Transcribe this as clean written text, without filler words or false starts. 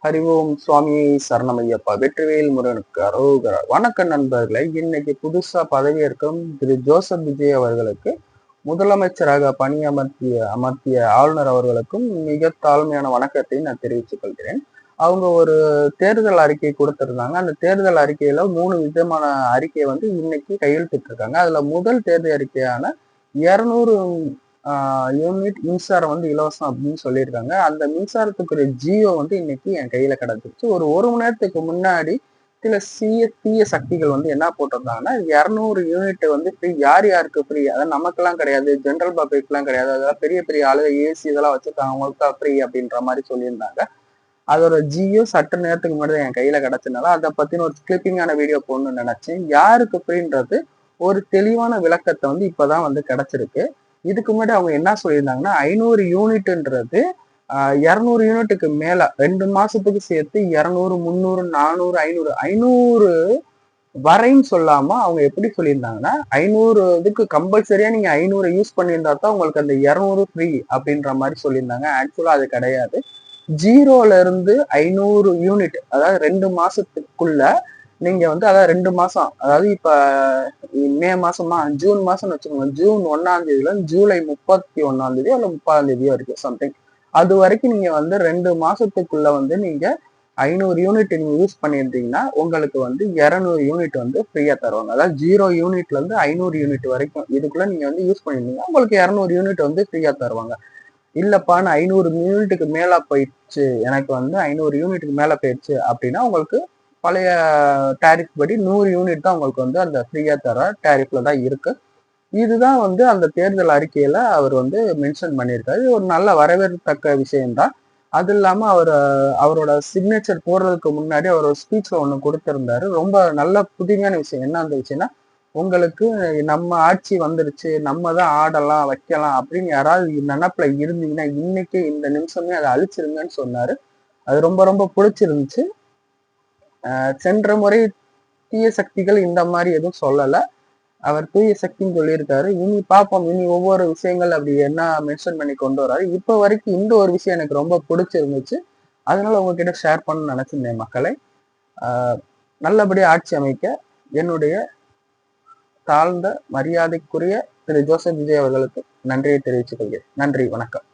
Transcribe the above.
ஹரி ஓம் சுவாமியை சரணமையப்பா, வெற்றிவேல் முருகனுக்கு அரோகரா. வணக்கம் நண்பர்களே. இன்னைக்கு புதுசா பதவியேற்கும் திரு ஜோசப் விஜய் அவர்களுக்கு முதலமைச்சராக அமர்த்திய ஆளுநர் அவர்களுக்கும் மிக தாழ்மையான வணக்கத்தை நான் தெரிவித்துக் கொள்கிறேன். அவங்க ஒரு தேர்தல் அறிக்கை கொடுத்திருந்தாங்க. அந்த தேர்தல் அறிக்கையில 3 விதமான அறிக்கையை இன்னைக்கு கையெழுத்திட்டிருக்காங்க. அதுல முதல் தேர்தல் அறிக்கையான 200 யூனிட் மின்சாரம் இலவசம் அப்படின்னு சொல்லியிருக்காங்க. அந்த மின்சாரத்துக்குரிய ஜியோ இன்னைக்கு என் கையில கிடைச்சிருச்சு. ஒரு மணி நேரத்துக்கு முன்னாடி சில தீய சக்திகள் என்ன போட்டிருந்தாங்கன்னா, 200 யூனிட் ஃப்ரீ. யார் யாருக்கு ஃப்ரீ? அதாவது நமக்கெல்லாம் கிடையாது, ஜென்ரல் பப்ளிக் எல்லாம் கிடையாது, அதெல்லாம் பெரிய பெரிய ஆளுங்க ஏசி இதெல்லாம் வச்சிருக்காங்க, அவங்களுக்கு ஃப்ரீ அப்படின்ற மாதிரி சொல்லியிருந்தாங்க. அதோட ஜியோ சற்று நேரத்துக்கு முன்னாடி என் கையில கிடைச்சதுனால அதை பத்தின ஒரு கிளிப்பிங்கான வீடியோ போடணும்னு நினைச்சேன். யாருக்கு ஃப்ரீன்றது ஒரு தெளிவான விளக்கத்தை இப்பதான் கிடைச்சிருக்கு. இதுக்கு முன்னாடி அவங்க என்ன சொல்லியிருந்தாங்கன்னா, 500 யூனிட்ன்றது 200 யூனிட்டுக்கு மேல 2 மாசத்துக்கு சேர்த்து 200, 300, 400, 500 500 வரைன்னு சொல்லாம அவங்க எப்படி சொல்லியிருந்தாங்கன்னா, 500 இதுக்கு கம்பல்சரியா நீங்க 500 யூஸ் பண்ணியிருந்தா தான் உங்களுக்கு அந்த 200 ஃப்ரீ அப்படின்ற மாதிரி சொல்லியிருந்தாங்க. ஆக்சுவலா அது கிடையாது. 0ல இருந்து 500 யூனிட், அதாவது 2 மாசத்துக்குள்ள நீங்க அதாவது 2 மாசம், அதாவது இப்ப மே மாசமா ஜூன் மாசம்னு வச்சுக்கோங்க. ஜூன் 1ஆம் தேதியில ஜூலை 31ஆம் தேதி அல்ல 30ஆம் தேதி வரைக்கும் சம்திங். அது வரைக்கும் நீங்க 2 மாசத்துக்குள்ள நீங்க 500 யூனிட் நீங்க யூஸ் பண்ணியிருந்தீங்கன்னா உங்களுக்கு 200 யூனிட் ஃப்ரீயா தருவாங்க. அதாவது 0 யூனிட்ல இருந்து 500 யூனிட் வரைக்கும் இதுக்குள்ள நீங்க யூஸ் பண்ணியிருந்தீங்கன்னா உங்களுக்கு 200 யூனிட் ஃப்ரீயா தருவாங்க. இல்லப்பான்னு 500 யூனிட்டுக்கு மேல போயிடுச்சு, எனக்கு 500 யூனிட்டுக்கு மேல போயிடுச்சு அப்படின்னா உங்களுக்கு பழைய டேரிஃப் படி 100 யூனிட் தான் உங்களுக்கு அந்த ஃப்ரீயா தர டேரிஃப்ல தான் இருக்கு. இதுதான் அந்த தேர்தல் அறிக்கையில அவர் மென்ஷன் பண்ணியிருக்காரு. இது ஒரு நல்ல வரவேற்கத்தக்க விஷயம்தான். அது இல்லாம அவரோட சிக்னேச்சர் போடுறதுக்கு முன்னாடி அவர் ஒரு ஸ்பீச்ல ஒண்ணு கொடுத்திருந்தாரு. ரொம்ப நல்ல புதுமையான விஷயம். என்ன அந்த விஷயம்னா, உங்களுக்கு நம்ம ஆட்சி வந்துருச்சு, நம்ம தான் ஆடலாம் வைக்கலாம் அப்படின்னு யாராவது நினப்புல இருந்தீங்கன்னா இன்னைக்கு இந்த நிமிஷமே அதை அழிச்சிருங்கன்னு சொன்னாரு. அது ரொம்ப ரொம்ப பிடிச்சிருந்துச்சு. சென்ற முறை தீய சக்திகள் இந்த மாதிரி எதுவும் சொல்லல. அவர் தூய சக்தின்னு சொல்லியிருக்காரு. இனி பார்ப்போம், இனி ஒவ்வொரு விஷயங்கள் அப்படி என்ன மென்ஷன் பண்ணி கொண்டு வராரு. இப்ப வரைக்கும் இந்த ஒரு விஷயம் எனக்கு ரொம்ப பிடிச்சிருந்துச்சு. அதனால உங்ககிட்ட ஷேர் பண்ண நினைச்சிருந்தேன் மக்களை. நல்லபடியா ஆட்சி அமைக்க என்னுடைய தாழ்ந்த மரியாதைக்குரிய திரு ஜோசப் விஜய் அவர்களுக்கு நன்றியை தெரிவித்துக் கொள்கிறேன். நன்றி, வணக்கம்.